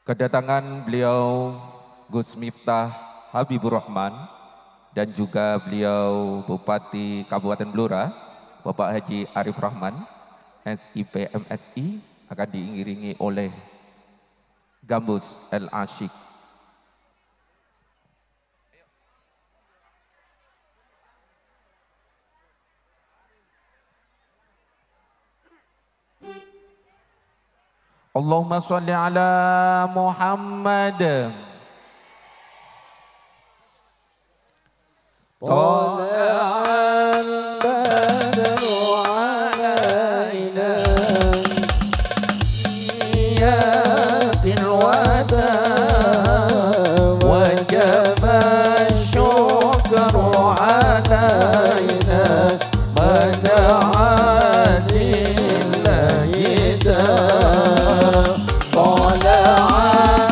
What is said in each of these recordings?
Kedatangan beliau Gus Miftah Habibur Rahman dan juga beliau Bupati Kabupaten Blora, Bapak Haji Arif Rahman, SIP MSI akan diiringi oleh Gambus El Ashik. Allahumma sholli ala Muhammad. طلع البدر علينا نيات الوداع وجب الشكر علينا ما دعا لله داع طلع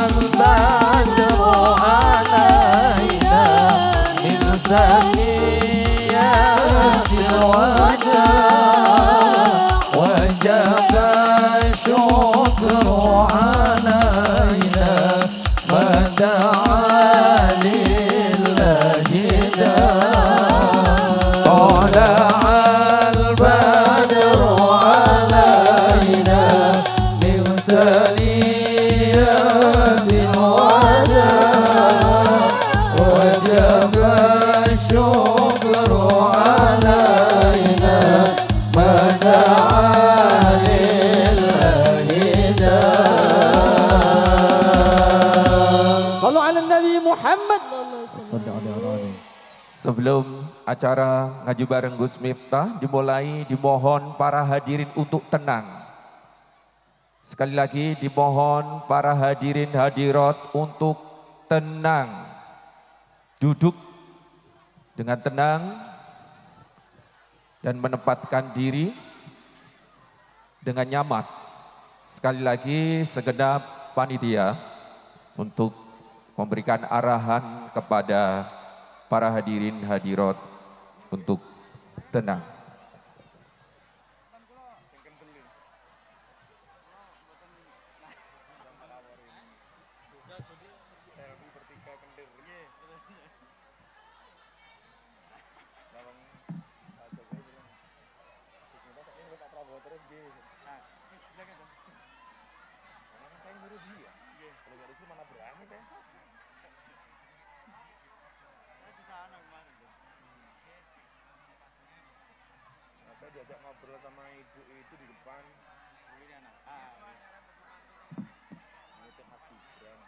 البدر علينا من ثنيات الوداع وجب الشكر علينا ما دعا لله داع طلع البدر علينا من ثنيات الوداع وجب الشكر علينا ما دعا لله داع صلوا على النبي محمد. Sebelum acara ngaji bareng Gus Miftah dimulai, dimohon para hadirin untuk tenang. Sekali lagi dimohon para hadirin hadirat untuk tenang. Duduk dengan tenang dan menempatkan diri dengan nyaman. Sekali lagi segenap panitia untuk memberikan arahan kepada para hadirin hadirat untuk tenang. Saya diajak ngobrol sama ibu itu di depan. Itu Mas Gibran.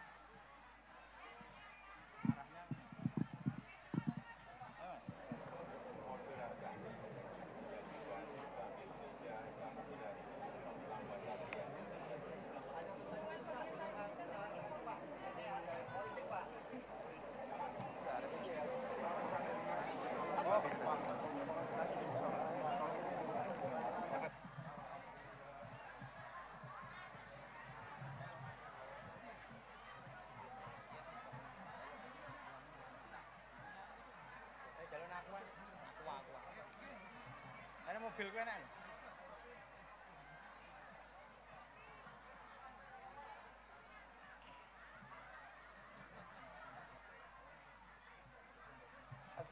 Ada mobil gue nih.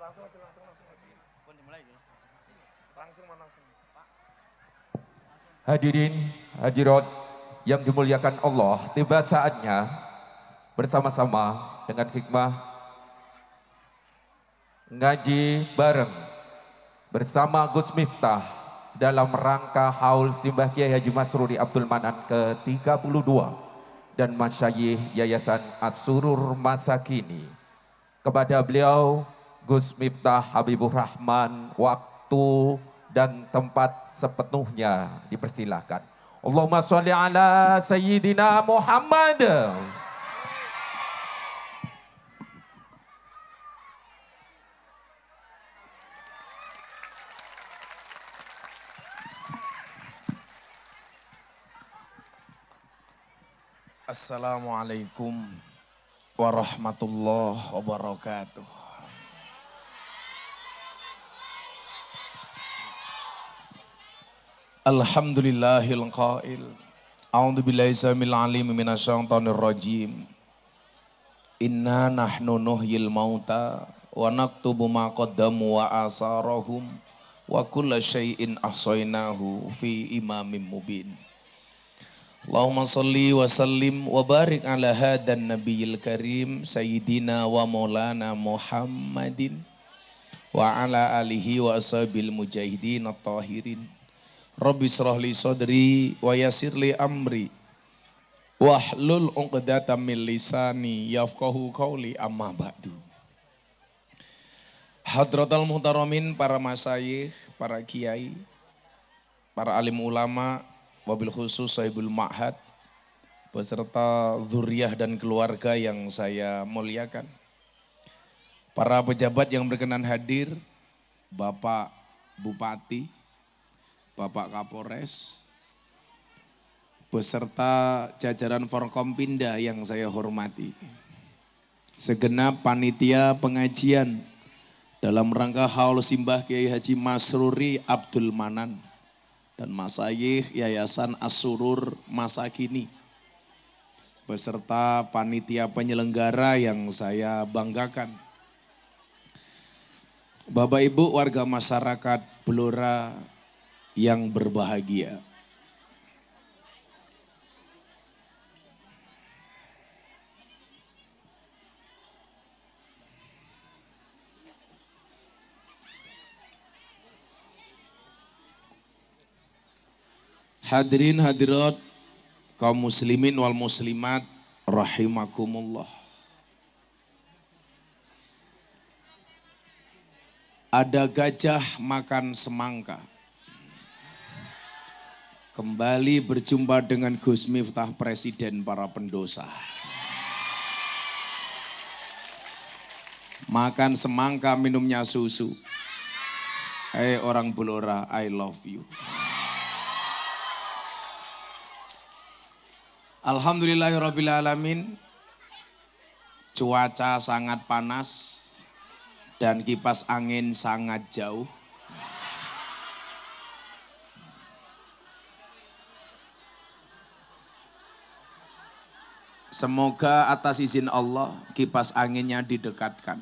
Langsung aja. Pun dimulai ya. Langsung. Hadirin hadirat yang dimuliakan Allah, tiba saatnya bersama-sama dengan hikmah ngaji bareng bersama Gus Miftah dalam rangka haul Simbah Kiai Haji Masruri Abdul Manan ke-32 dan Masyayikh Yayasan As-Surur Masakini. Kepada beliau Gus Miftah Habibur Rahman, waktu dan tempat sepenuhnya dipersilakan. Allahumma sholli ala Sayyidina Muhammad. Assalamualaikum warahmatullahi wabarakatuh. Alhamdulillahil qail A'udzubillahi samil alim minasyaitonir rajim. Inna nahnu nuhyil mauta wa naktubu ma qaddamu wa asarahum wa kulla syai'in ahsaynahu fi imamin mubin. Allahumma salli wa sallim wa barik ala hadan nabiyil karim sayyidina wa maulana Muhammadin wa ala alihi wa ashabil mujahidin at-tahirin. Rabbi israh li sadri wa yassir li amri wahlul 'uqdatam min lisani yafqahu qawli amma ba'du. Hadratal muhtaramin, para masyayikh, para kiai, para alim ulama, wabil khusus sahibul ma'had, beserta zuriyah dan keluarga yang saya muliakan. Para pejabat yang berkenan hadir, Bapak Bupati, Bapak Kapolres, beserta jajaran Forkompinda yang saya hormati. Segenap panitia pengajian dalam rangka haul simbah Kiai Haji Masruri Abdul Manan dan Masyayikh Yayasan As-Surur masa kini, beserta panitia penyelenggara yang saya banggakan. Bapak Ibu warga masyarakat Blora yang berbahagia. Hadirin hadirat kaum muslimin wal muslimat rahimakumullah. Ada gajah makan semangka. Kembali berjumpa dengan Gus Miftah, Presiden para pendosa. Makan semangka, minumnya susu. Hei orang Blora, I love you. Alhamdulillahirrabbilalamin. Cuaca sangat panas dan kipas angin sangat jauh. Semoga atas izin Allah kipas anginnya didekatkan.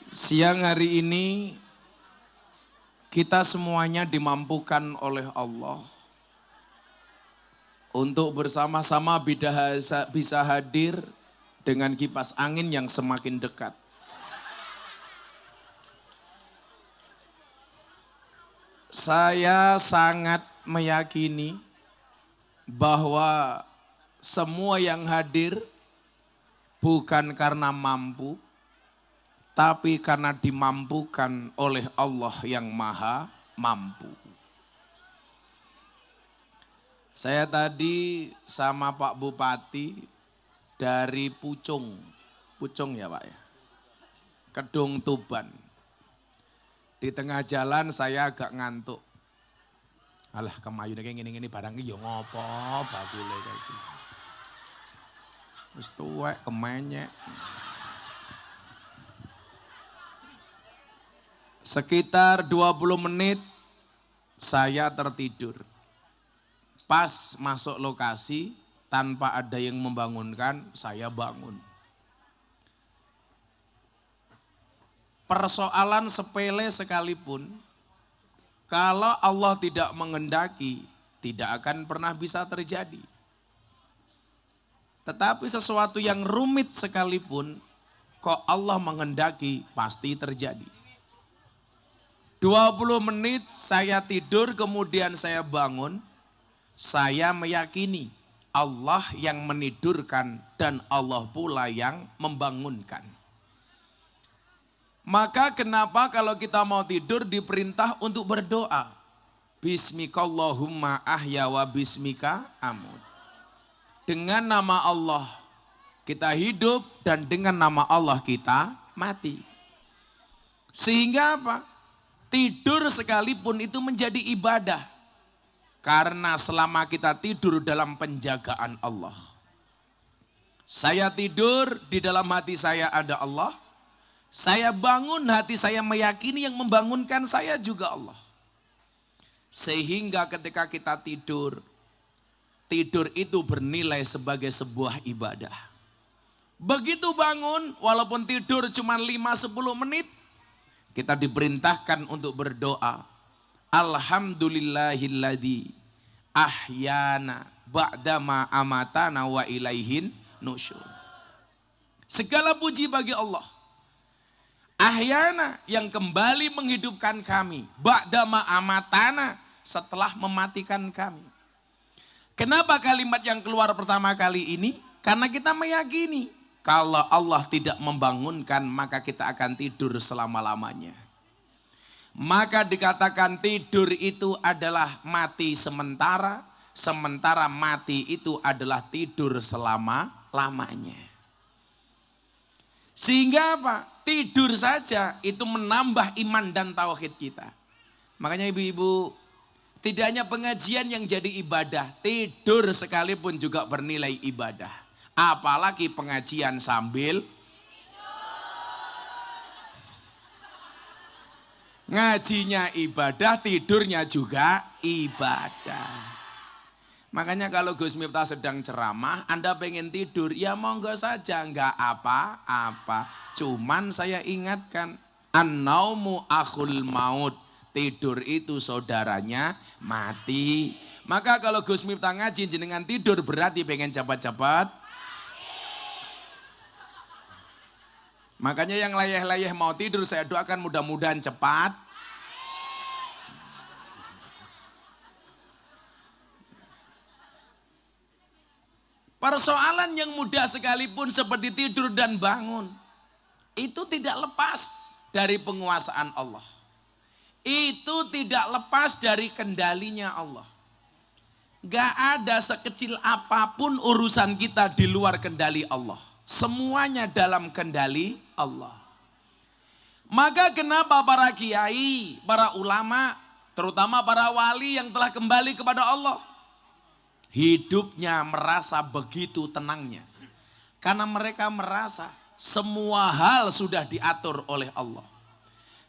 Siang hari ini kita semuanya dimampukan oleh Allah untuk bersama-sama bisa hadir dengan kipas angin yang semakin dekat. Saya sangat meyakini bahwa semua yang hadir bukan karena mampu, tapi karena dimampukan oleh Allah yang Maha Mampu. Saya tadi sama Pak Bupati dari Pucung ya Pak ya, Kedung Tuban. Di tengah jalan saya agak ngantuk. Alah kemayune kayak gini barang iki yo ngopo bakule kayak gini. Wis tuwek kemenyek. Sekitar 20 menit saya tertidur. Pas masuk lokasi tanpa ada yang membangunkan, saya bangun. Persoalan sepele sekalipun, kalau Allah tidak mengendaki, tidak akan pernah bisa terjadi. Tetapi sesuatu yang rumit sekalipun, kok Allah mengendaki, pasti terjadi. 20 menit saya tidur, kemudian saya bangun. Saya meyakini Allah yang menidurkan dan Allah pula yang membangunkan. Maka kenapa kalau kita mau tidur diperintah untuk berdoa? Bismikallahumma ahya wa bismika amut. Dengan nama Allah kita hidup dan dengan nama Allah kita mati. Sehingga apa? Tidur sekalipun itu menjadi ibadah. Karena selama kita tidur dalam penjagaan Allah. Saya tidur, di dalam hati saya ada Allah. Saya bangun, hati saya meyakini yang membangunkan saya juga Allah. Sehingga ketika kita tidur, tidur itu bernilai sebagai sebuah ibadah. Begitu bangun, walaupun tidur cuma 5-10 menit, kita diperintahkan untuk berdoa. Alhamdulillahilladzi ahyana ba'dama amatana wa ilaihin nusyur. Segala puji bagi Allah. Ahyana yang kembali menghidupkan kami. Ba'dama amatana setelah mematikan kami. Kenapa kalimat yang keluar pertama kali ini? Karena kita meyakini kalau Allah tidak membangunkan maka kita akan tidur selama-lamanya. Maka dikatakan tidur itu adalah mati sementara, sementara mati itu adalah tidur selama-lamanya. Sehingga apa? Tidur saja itu menambah iman dan tauhid kita. Makanya ibu-ibu, tidak hanya pengajian yang jadi ibadah, tidur sekalipun juga bernilai ibadah. Apalagi pengajian sambil ngajinya ibadah, tidurnya juga ibadah. Makanya kalau Gus Miftah sedang ceramah, Anda pengen tidur, ya monggo saja, enggak apa-apa. Cuman saya ingatkan, an-naumu akhul maut. Tidur itu saudaranya mati. Maka kalau Gus Miftah ngaji jenengan tidur berarti pengen cepat-cepat. Makanya yang layeh-layeh mau tidur saya doakan mudah-mudahan cepat. Persoalan yang mudah sekalipun seperti tidur dan bangun, itu tidak lepas dari penguasaan Allah. Itu tidak lepas dari kendalinya Allah. Gak ada sekecil apapun urusan kita di luar kendali Allah. Semuanya dalam kendali Allah. Maka kenapa para kiai, para ulama, terutama para wali yang telah kembali kepada Allah, hidupnya merasa begitu tenangnya. Karena mereka merasa semua hal sudah diatur oleh Allah.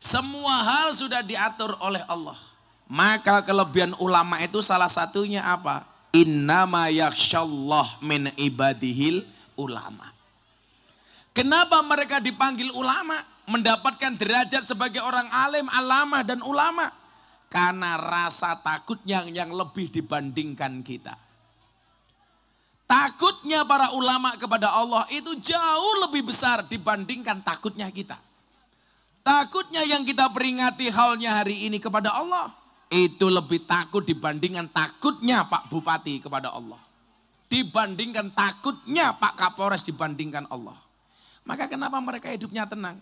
Semua hal sudah diatur oleh Allah. Maka kelebihan ulama itu salah satunya apa? Innama yakhsyallah min ibadihil ulama. Kenapa mereka dipanggil ulama? Mendapatkan derajat sebagai orang alim, alamah dan ulama. Karena rasa takutnya yang lebih dibandingkan kita. Takutnya para ulama kepada Allah itu jauh lebih besar dibandingkan takutnya kita. Takutnya yang kita peringati halnya hari ini kepada Allah, itu lebih takut dibandingkan takutnya Pak Bupati kepada Allah. Dibandingkan takutnya Pak Kapolres dibandingkan Allah. Maka kenapa mereka hidupnya tenang?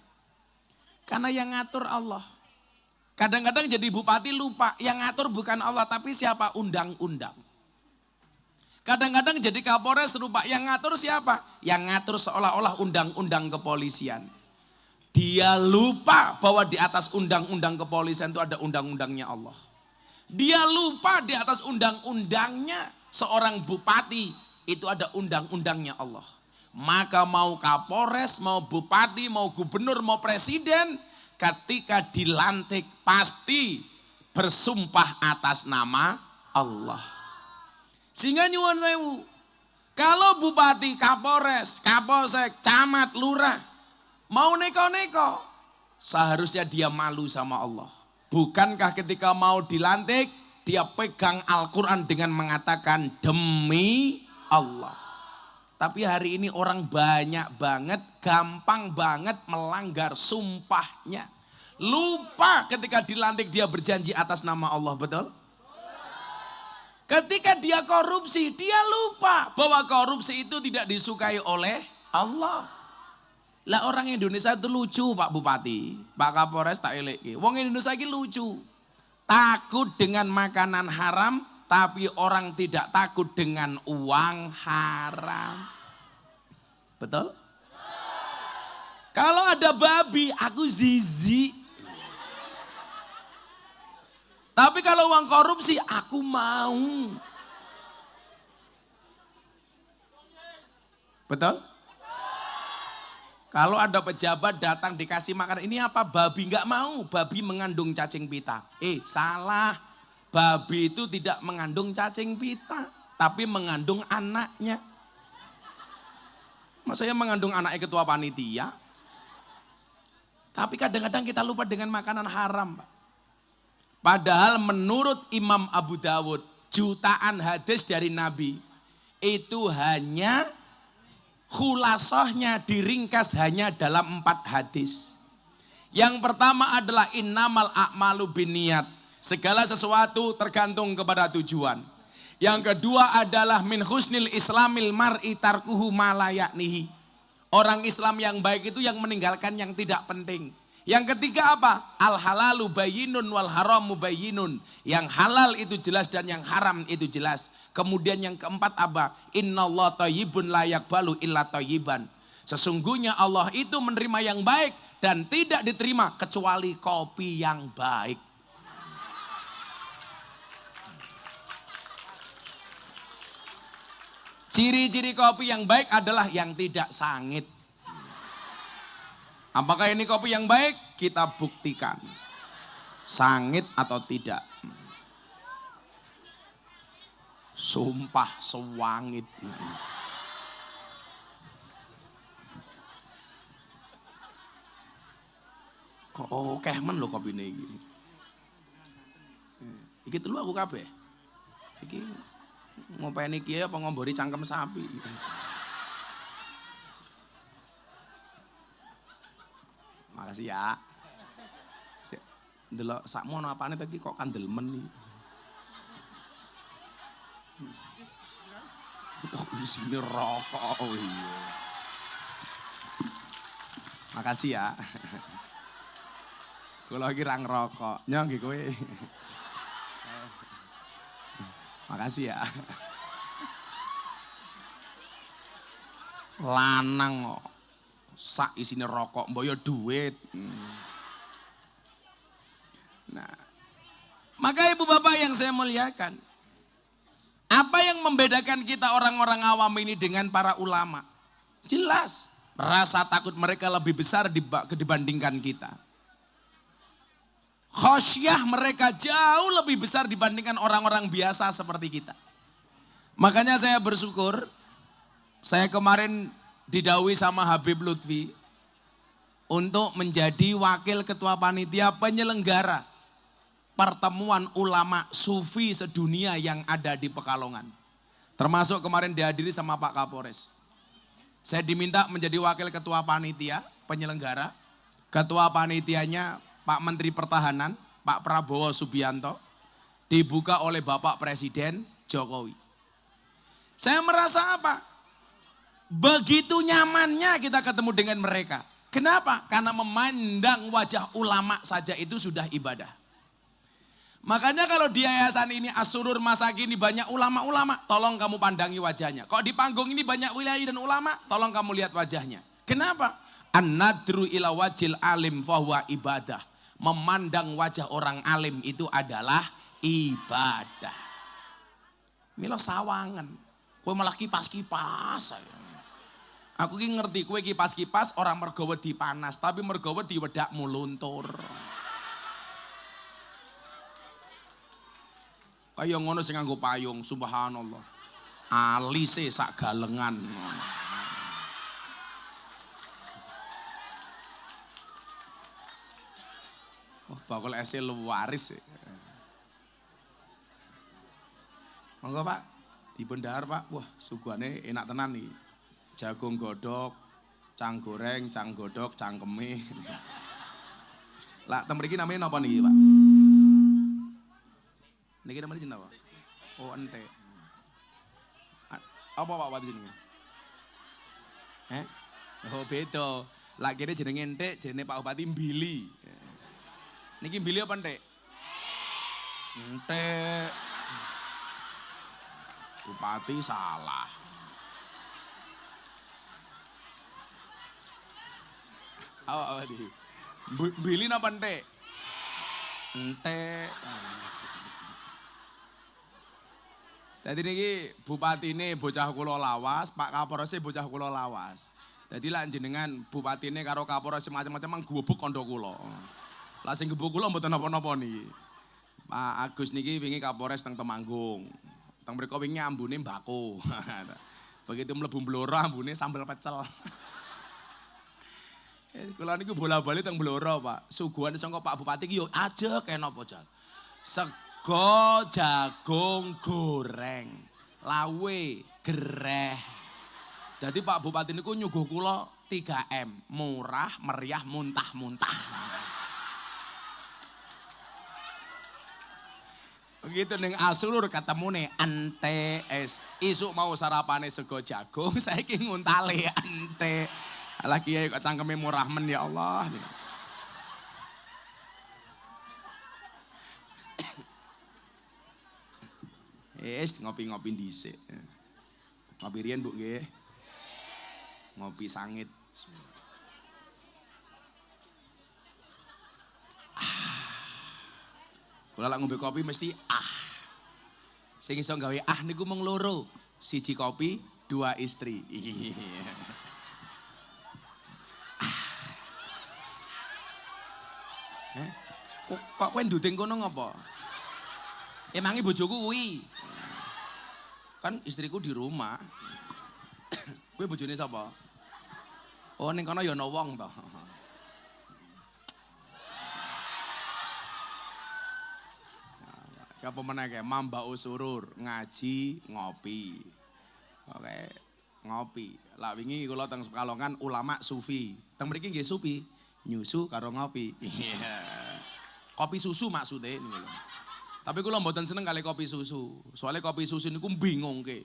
Karena yang ngatur Allah. Kadang-kadang jadi bupati lupa, yang ngatur bukan Allah tapi siapa? Undang-undang. Kadang-kadang jadi Kapolres lupa, yang ngatur siapa? Yang ngatur seolah-olah undang-undang kepolisian. Dia lupa bahwa di atas undang-undang kepolisian itu ada undang-undangnya Allah. Dia lupa di atas undang-undangnya seorang bupati itu ada undang-undangnya Allah. Maka mau Kapolres, mau bupati, mau gubernur, mau presiden, ketika dilantik pasti bersumpah atas nama Allah. Sehingga nyuwun sewu, kalau bupati, Kapolres, Kapolsek, camat, lurah mau neko-neko, seharusnya dia malu sama Allah. Bukankah ketika mau dilantik, dia pegang Al-Quran dengan mengatakan demi Allah. Tapi hari ini orang banyak banget, gampang banget melanggar sumpahnya. Lupa ketika dilantik dia berjanji atas nama Allah, betul? Ketika dia korupsi, dia lupa bahwa korupsi itu tidak disukai oleh Allah. Lah orang Indonesia itu lucu Pak Bupati, Pak Kapolres tak elek. Wong Indonesia ini lucu. Takut dengan makanan haram, tapi orang tidak takut dengan uang haram. Betul? Kalau ada babi, aku zizi. Tapi kalau uang korupsi, aku mau. Betul? Kalau ada pejabat datang dikasih makan, ini apa? Babi, nggak mau. Babi mengandung cacing pita. Salah. babi itu tidak mengandung cacing pita, tapi mengandung anaknya. Maksudnya mengandung anaknya ketua panitia. Tapi kadang-kadang kita lupa dengan makanan haram, Pak. Padahal menurut Imam Abu Dawud, jutaan hadis dari Nabi itu hanya khulasohnya diringkas hanya dalam 4 hadis. Yang pertama adalah innamal a'malu binniyat. Segala sesuatu tergantung kepada tujuan. Yang kedua adalah min husnil islamil mar'i tarkuhu ma la ya'nihi. Orang Islam yang baik itu yang meninggalkan yang tidak penting. Yang ketiga apa? Al halalu bayyinun wal haramu bayyinun. Yang halal itu jelas dan yang haram itu jelas. Kemudian yang keempat apa? Innallaha thayyibun la yaqbalu illa thayyiban. Sesungguhnya Allah itu menerima yang baik dan tidak diterima kecuali kopi yang baik. Ciri-ciri kopi yang baik adalah yang tidak sangit. Apakah ini kopi yang baik? Kita buktikan. Sangit atau tidak. Sumpah sewangit. Kok oke men lho kopi ini. Iki telu aku kabeh. Iki ngopeni kiye apa ngombori cangkem sapi. Makasih ya. Ndelok sakmono apane tadi kok kandelmen iki. Oh, isine rokok. Oh iya. Makasih ya. Kula iki ra ngrokok. Nyong nggih kowe. Makasih ya. Lanang kok. Sak isine rokok, mbok yo duit. Nah, maka ibu bapak yang saya muliakan, apa yang membedakan kita orang-orang awam ini dengan para ulama? Jelas, rasa takut mereka lebih besar dibandingkan kita. Khosyah mereka jauh lebih besar dibandingkan orang-orang biasa seperti kita. Makanya saya bersyukur, saya kemarin didhawuhi sama Habib Lutfi untuk menjadi wakil ketua panitia penyelenggara pertemuan ulama sufi sedunia yang ada di Pekalongan. Termasuk kemarin dihadiri sama Pak Kapolres. Saya diminta menjadi wakil ketua panitia penyelenggara. Ketua panitianya Pak Menteri Pertahanan, Pak Prabowo Subianto, dibuka oleh Bapak Presiden Jokowi. Saya merasa apa? Begitu nyamannya kita ketemu dengan mereka. Kenapa? Karena memandang wajah ulama saja itu sudah ibadah. Makanya kalau di yayasan ini As-Surur Masakin ini banyak ulama-ulama, tolong kamu pandangi wajahnya. Kok di panggung ini banyak wilayah dan ulama, tolong kamu lihat wajahnya. Kenapa? An-nadru ila wajil alim fahuwa ibadah. Memandang wajah orang alim itu adalah ibadah. Milo sawangan, kowe malah kipas-kipas. Aku ki ngerti kowe kipas-kipas orang mergo wedi panas, tapi mergo wedi wedakmu luntur. Kaya ngono sing nganggo payung, subhanallah. Alise sak galengan. Oh, bakul ese luaris. Monggo Pak, dipendhahar Pak. Wah, suguhane enak tenan nih. Jagung godok, cang goreng, cang godok, cangkeme. Lah, tem mriki namanya napa niki, Pak? Niki namanya jeneng apa? Oh, ente. Apa Pak Wati jenenge? Oh, beda. Lah kene jenenge entek, jenenge Pak Bupati Mbili. Niki Mbili apa entek? Entek. Bupati salah. Apa di? Mbili napa entek? Entek. Jadi niki bupatine bocah kula lawas, Pak Kapolresé bocah kula lawas. Jadi lah jenengan bupatine karo Kapolres macam-macam mang gubuk kondo kula. Lah sing gebuk kula mboten napa-napa niki. Pak Agus niki wingi Kapolres teng Temanggung. Teng mriku wingi ambune mbako. Begitu mlebu Blora ambune sambal pecel. Kula niku bola-bali teng Blora, Pak. Suguhan saka Pak Bupati ki yo ajek enak apa jal. Sego jagung goreng, lawe gereh. Jadi Pak Bupati niku nyuguh kula 3M, murah, meriah, muntah-muntah. Begitu ning Asulur ketemune ente es. Isuk mau sarapane sego jagung, saiki nguntale ente. Alah kiai kok cangkeme murah men ya Allah. Ngopi-ngopi dhisik. Ngopi riyen Bu nggih. Ngopi sangit. Kula lak ngombe kopi mesti Sing iso gawe niku mung loro. Siji kopi, 2 istri. Kok kowe nduding kono ngopo? Emangi bojoku kuwi. Kan istriku di rumah. Kowe bojone sapa? Oh ning kono ya ana wong to. Ya apa meneh Mamba Usurur ngaji ngopi. Oke, ngopi. Lah wingi kula teng Pekalongan ulama sufi. Teng mriki nggih sufi, nyusu karo ngopi. Iya. Kopi susu maksude niku lho. Tapi kula mboten seneng kali kopi susu. Soalnya kopi susu niku bingungke.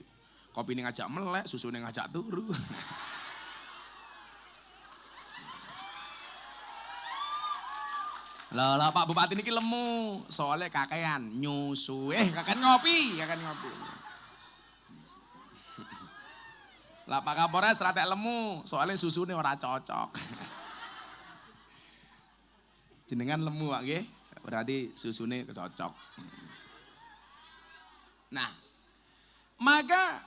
Kopi ini ngajak melek, susu ini ngajak turu. Lah Pak Bupati niki lemu, soalnya kakean nyusu, kakean ngopi. Lah Pak Kapolres ratek lemu, soalnya susune ora cocok. Jenengan lemu Pak nggih, berarti susune cocok. Nah, maka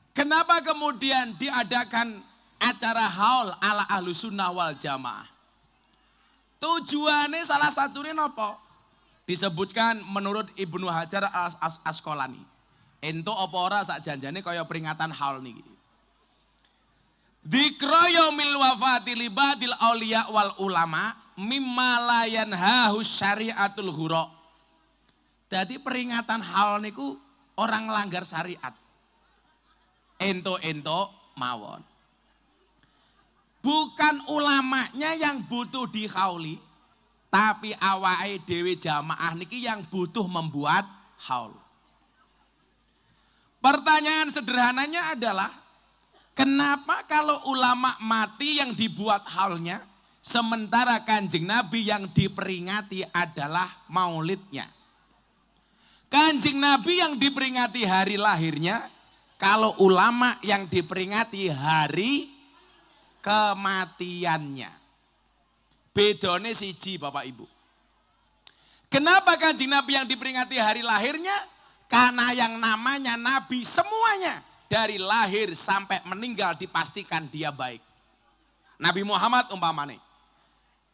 kenapa kemudian diadakan acara haul ala Ahlussunnah wal Jamaah? Tujuannya salah satunya nopo? Disebutkan menurut Ibnu Hajar Asqalani. Ento apa ora sak janjane kaya peringatan haul niki. Dzikra yaumil wafati libadil auliya wal ulama mimma la yanhahu syariatul ghura. Jadi peringatan haul niku orang langgar syariat. Ento mawon. Bukan ulamanya yang butuh dihauli, tapi awake dhewe jamaah niki yang butuh membuat haul. Pertanyaan sederhananya adalah, kenapa kalau ulama mati yang dibuat haulnya, sementara Kanjeng Nabi yang diperingati adalah maulidnya? Kanjeng Nabi yang diperingati hari lahirnya, kalau ulama yang diperingati hari kematiannya. Bedone siji Bapak Ibu. Kenapa Kanjeng Nabi yang diperingati hari lahirnya? Karena yang namanya Nabi semuanya dari lahir sampai meninggal dipastikan dia baik. Nabi Muhammad umpamane.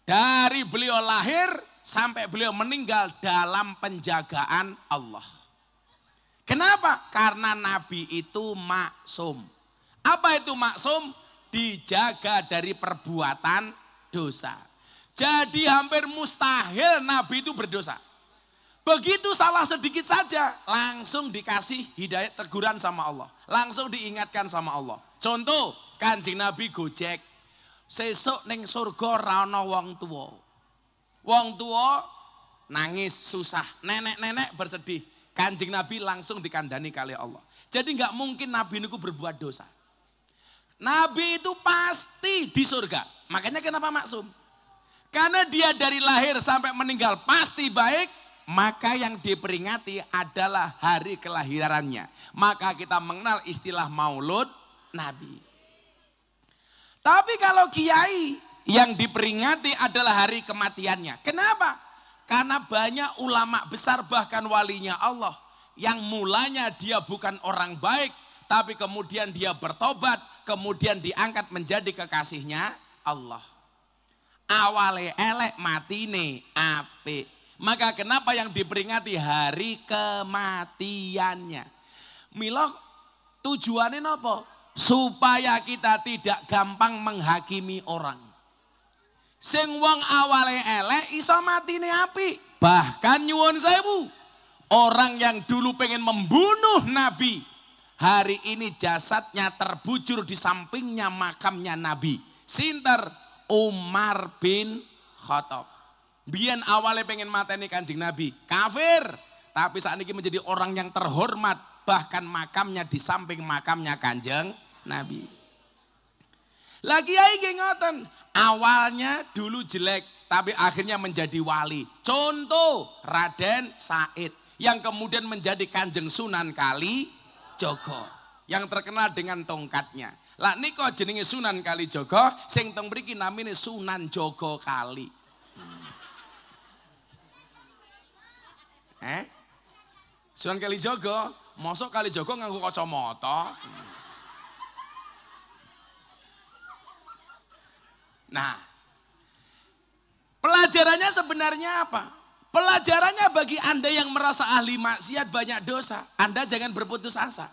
Dari beliau lahir sampai beliau meninggal dalam penjagaan Allah. Kenapa? Karena Nabi itu maksum. Apa itu maksum? Dijaga dari perbuatan dosa. Jadi hampir mustahil Nabi itu berdosa. Begitu salah sedikit saja, langsung dikasih hidayah teguran sama Allah. Langsung diingatkan sama Allah. Contoh, Kanjeng Nabi gojek. Sesuk ning surga ra ana wong tuwa. Wong tuwa nangis susah, nenek-nenek bersedih. Kanjeng Nabi langsung dikandani kali Allah. Jadi nggak mungkin Nabi niku berbuat dosa. Nabi itu pasti di surga. Makanya kenapa maksum? Karena dia dari lahir sampai meninggal pasti baik, maka yang diperingati adalah hari kelahirannya. Maka kita mengenal istilah Maulud Nabi. Tapi kalau kiai yang diperingati adalah hari kematiannya. Kenapa? Karena banyak ulama besar bahkan walinya Allah yang mulanya dia bukan orang baik, tapi kemudian dia bertobat, kemudian diangkat menjadi kekasihnya Allah. Awale elek matine apik. Maka kenapa yang diperingati hari kematiannya? Mila tujuannya apa? Supaya kita tidak gampang menghakimi orang. Sing wong awale elek iso matine apik. Bahkan nyuwun sewu, orang yang dulu pengen membunuh Nabi, hari ini jasadnya terbujur di sampingnya makamnya Nabi. Sinter Umar bin Khattab. Biyen awalnya pengen mateni Kanjeng Nabi, kafir. Tapi saat ini menjadi orang yang terhormat. Bahkan makamnya di samping makamnya Kanjeng Nabi. Lagi aja ngoten, awalnya dulu jelek, tapi akhirnya menjadi wali. Contoh Raden Said yang kemudian menjadi Kanjeng Sunan Kalijogo yang terkenal dengan tongkatnya. Lah niko jenenge Sunan Kalijogo, sing teng mriki namine Sunan Jogo Kali. Sunan Kalijogo, mosok Kalijogo nganggo kacamata. Nah, pelajarannya sebenarnya apa? Pelajarannya bagi Anda yang merasa ahli maksiat banyak dosa, Anda jangan berputus asa.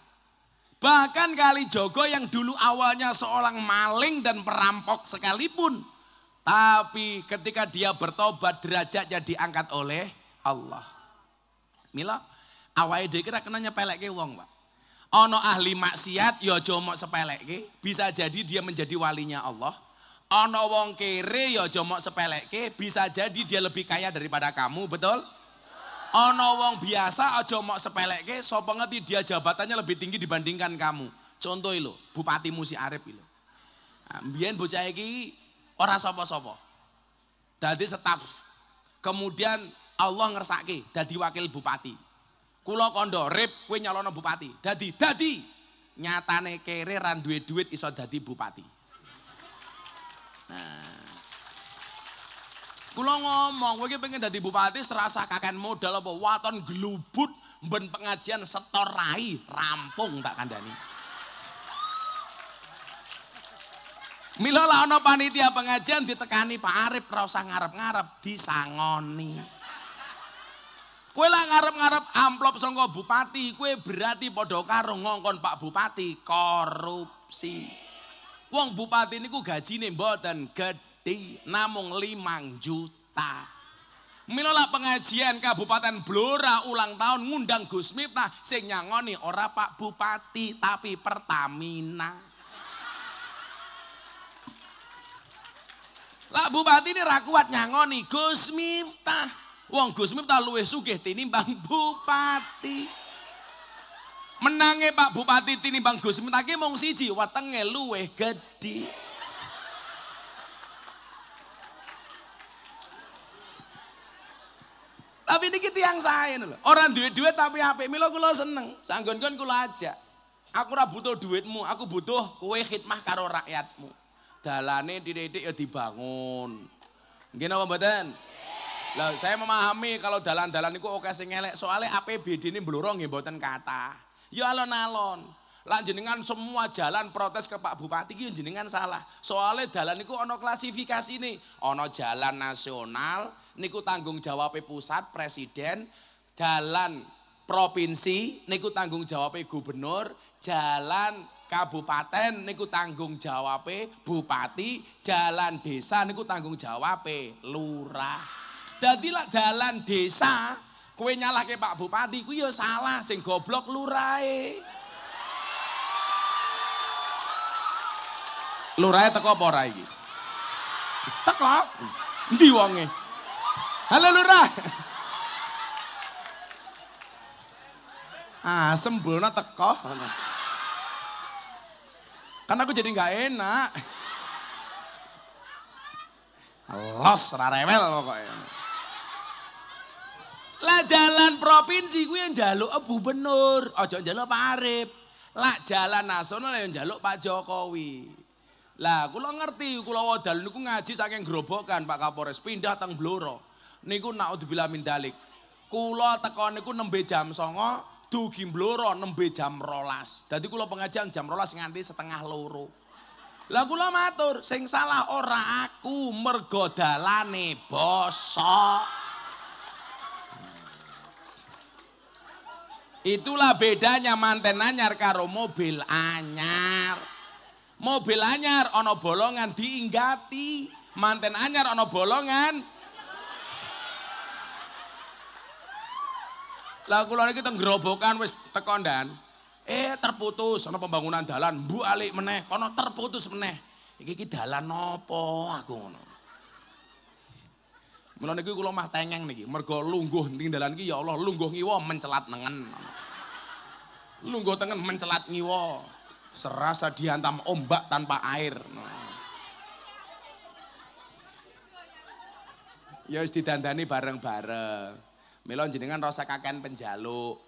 Bahkan Kalijogo yang dulu awalnya seorang maling dan perampok sekalipun, tapi ketika dia bertobat derajatnya diangkat oleh Allah. Mila, awake dhewe kira kena nyepelekke wong, Pak. Ana ahli maksiat ya aja mok sepelekke, bisa jadi dia menjadi walinya Allah. Ana wong kere ya aja mok sepelekke, bisa jadi dia lebih kaya daripada kamu, betul? Ana wong biasa aja mok sepelekke, sapa ngerti dia jabatannya lebih tinggi dibandingkan kamu. Contoh lho, Bupati Musi Arep lho. Mbiyen bocah iki ora sapa-sapa. Dadi staf. Kemudian Allah ngersake dadi wakil bupati. Kula kandha rip kowe nyalono bupati. Dadi nyatane kere ra duwe duit iso dadi bupati. Nah, kula ngomong, kowe iki pengen dadi bupati serasa kaken modal apa waton glubut ben pengajian setor rai rampung tak kandhani. Mila lah ana panitia pengajian ditekani Pak Arif ora usah ngarep-ngarep disangoni. Kowe lah ngarep-ngarep amplop saka bupati, kowe berarti padha karo ngongkon Pak Bupati korupsi. Wong bupati niku gajine mboten gedhe, namung 5 juta. Mila lah pengajian Kabupaten Blora ulang tahun ngundang Gus Miftah, sing nyangoni ora Pak Bupati tapi Pertamina. Lah bupati ini ra kuat nyangoni Gus Miftah. Wong Gus Miftah luwih sugih tinimbang bupati. Menange Pak Bupati tinimbang Gus Miftah ki mung siji, wetenge luwih gedhi. Tapi niki tiyang sae lho. Ora duwe duit tapi apik. Mila kula seneng. Sanggon-gon kula ajak. Aku ora butuh duitmu, aku butuh kowe khidmah karo rakyatmu. Dalane titik-titik ya dibangun. Nggih napa mboten? Lah saya memahami kalau dalan-dalan niku oke sing elek, soalnya APBD ini bloro nggih mboten kathah. Ya alon-alon. Lah jenengan semua jalan protes ke Pak Bupati iki jenengan salah. Soalnya dalan niku ana klasifikasine. Ana jalan nasional niku tanggung jawab pusat presiden, jalan provinsi niku tanggung jawab gubernur, jalan kabupaten niku tanggung jawab bupati, jalan desa niku tanggung jawab lurah. Dadi lah dalan desa kowe nyalahke Pak Bupati kuwi ya salah, sing goblok lurahe. Lurahe teko apa ora iki? Teko. Endi wonge? Halo lurah. Ah, sembulna teko. Kan aku jadi nggak enak. Los ra rewel pokoknya. Lah jalan provinsi kuwi yang njaluk gubernur, aja njaluk Pak Arif. Lah jalan nasional yang njaluk Pak Jokowi. Lah kula ngerti, kula wadal niku ngaji saking Grobogan Pak Kapolres pindah teng Blora. Niku naudzubillah min dalik. Kula teko niku nembe jam 09.00, dugi Blora nembe jam 12. Dadi kula pengajian jam 12 nganti 1:30. Lah kula matur, sing salah ora aku, mergo dalane bosok. Itulah bedanya manten anyar karo mobil anyar. Mobil anyar ono bolongan diinggati, manten anyar ono bolongan. Lah kula niki teng gerobokan wis tekondan. Terputus ono pembangunan dalan, mbok alik meneh, kono terputus meneh. Iki dalan nopo aku ngono. Mula niki kula mah tengeng niki, mergo lungguh ning dalan iki ya Allah lungguh ngiwa mencelat nengen. Lungguh tengen mencelat ngiwa. Serasa dihantam ombak tanpa air. Ya wis didandani bareng-bareng. Mila jenengan rasa kakean penjaluk.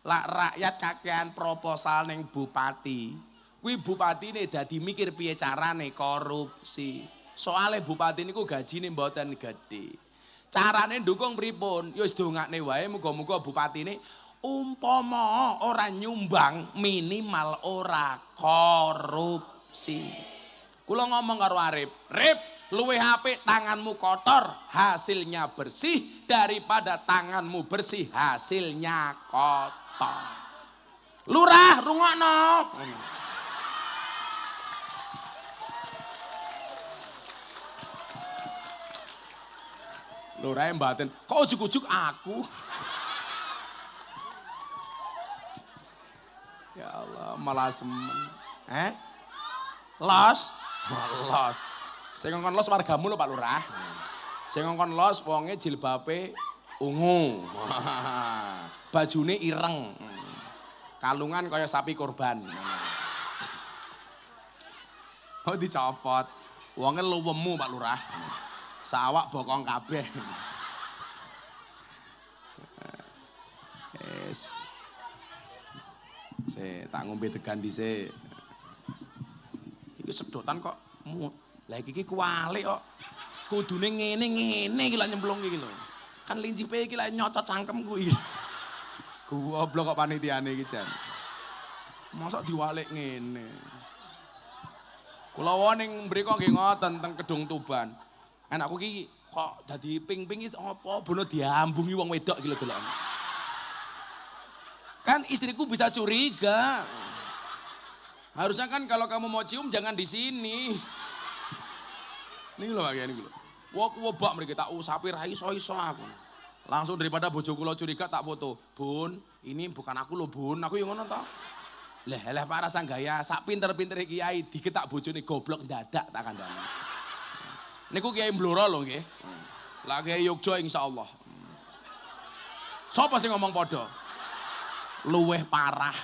Lak rakyat kakean proposal ning bupati. Kuwi bupatine dadi mikir piye carane korupsi. Soale bupati niku gajine mboten gedhe. Carane ndukung pripun? Ya wis dongakne wae muga-muga bupatine umpama ora nyumbang minimal ora korupsi. Kula ngomong karo Arif, Rip, luwih apik tanganmu kotor hasilnya bersih daripada tanganmu bersih hasilnya kotor. Lurah rungokno. Lurah mbaten, kok ujuk-ujuk aku. Ya Allah, malah semen. Los? Los. Sing ngongkon los wargamu lho Pak Lurah. Sing ngongkon los wonge jilbabe ungu. Bajune ireng. Kalungan kaya sapi kurban. Oh dicopot. Wonge luwemu Pak Lurah. Sawak bokong kabeh. Yes. Tak ngombe tegan dhisik. Iki sedotan kok lah iki kuwalik kok. Kudune ngene iki lak nyemplung iki lho. Kan lincipe iki lak nyocot cangkemku iki. Goblok kok panitiane iki jan. Mosok diwalik ngene. Kula wae ning mriko nggih ngoten teng Kedung Tuban. Anakku iki kok dadi ping-ping iki apa bono diambungi wong wedok iki lho delok. Kan istriku bisa curiga. Harusnya kan kalau kamu mau cium jangan di sini. Ini loh bagian ini loh. Wah bak mereka tak usapi rai iso aku. Langsung daripada bojoku lo curiga tak foto. Bun, ini bukan aku loh bun. Aku yang ngono tau. Lah para sang gaya. Sak pinter-pinter kiai diketak bojone goblok dadak tak kandhani. Niku kiai Blora loh nggih. Lah kiai Yogya insyaallah. Sopo sing ngomong padha? Luweh parah.